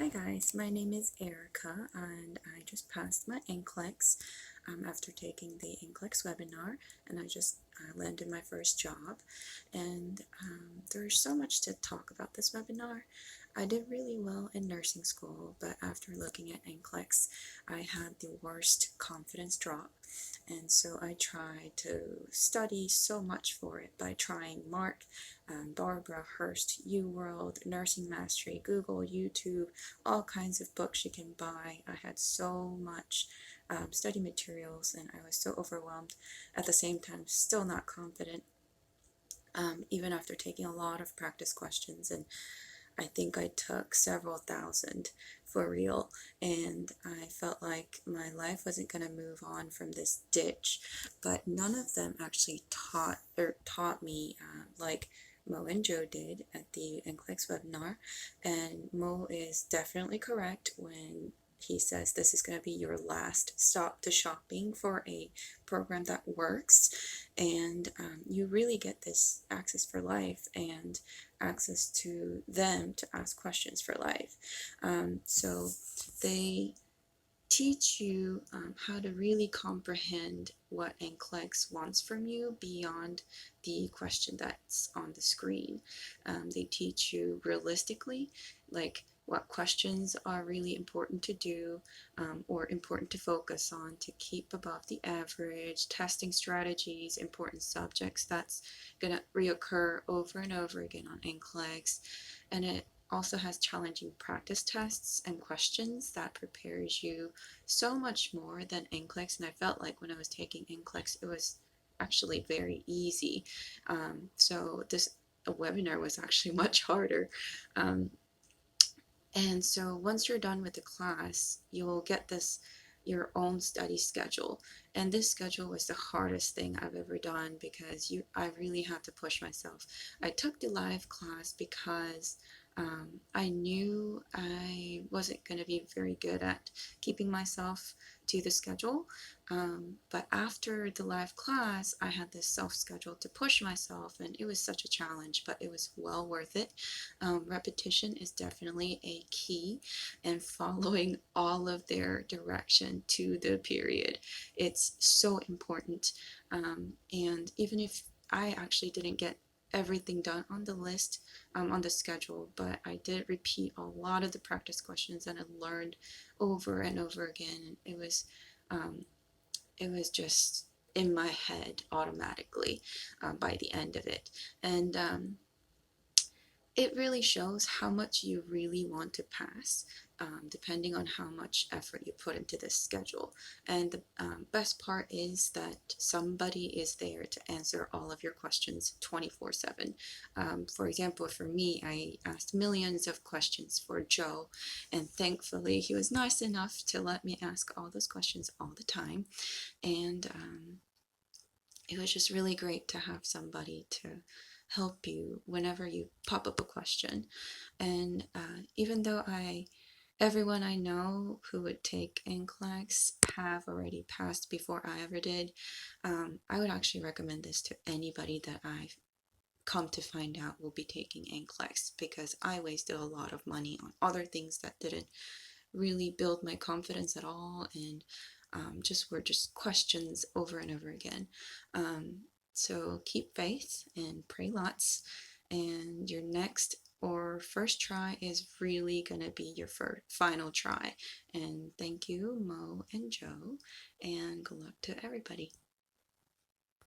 Hi guys, my name is Erica and I just passed my NCLEX after taking the NCLEX webinar, and I just landed my first job. And there's so much to talk about this webinar. I did really well in nursing school, but after looking at NCLEX, I had the worst confidence drop. And so I tried to study so much for it by trying Mark, Barbara Hurst, UWorld, Nursing Mastery, Google, YouTube, all kinds of books you can buy. I had so much study materials and I was so overwhelmed. At the same time, still not confident, even after taking a lot of practice questions. And I think I took several thousand for real, and I felt like my life wasn't going to move on from this ditch. But none of them actually taught me like Mo and Joe did at the NCLEX webinar. And Mo is definitely correct when he says this is going to be your last stop to shopping for a program that works, and you really get this access for life and access to them to ask questions for life. So they teach you how to really comprehend what NCLEX wants from you beyond the question that's on the screen. They teach you realistically, like what questions are really important to do or important to focus on to keep above the average, testing strategies, important subjects that's going to reoccur over and over again on NCLEX. And it also has challenging practice tests and questions that prepares you so much more than NCLEX. And I felt like when I was taking NCLEX, it was actually very easy. So this webinar was actually much harder. And so once you're done with the class, you will get your own study schedule. And this schedule was the hardest thing I've ever done because I really had to push myself. I took the live class because I knew I wasn't going to be very good at keeping myself to the schedule. But after the live class, I had this self-schedule to push myself, and it was such a challenge, but it was well worth it. Repetition is definitely a key, and following all of their direction to the period. It's so important. And even if I actually didn't get everything done on the list, on the schedule, but I did repeat a lot of the practice questions and I learned over and over again. And it was just in my head automatically by the end of it. And it really shows how much you really want to pass, depending on how much effort you put into this schedule. And the best part is that somebody is there to answer all of your questions 24/7. For example, for me, I asked millions of questions for Joe, and thankfully he was nice enough to let me ask all those questions all the time. And it was just really great to have somebody to help you whenever you pop up a question. And even though everyone I know who would take NCLEX have already passed before I ever did, I would actually recommend this to anybody that I've come to find out will be taking NCLEX, because I wasted a lot of money on other things that didn't really build my confidence at all, and were just questions over and over again. So keep faith and pray lots, and your next or first try is really gonna be your final try. And thank you, Mo and Joe, and good luck to everybody.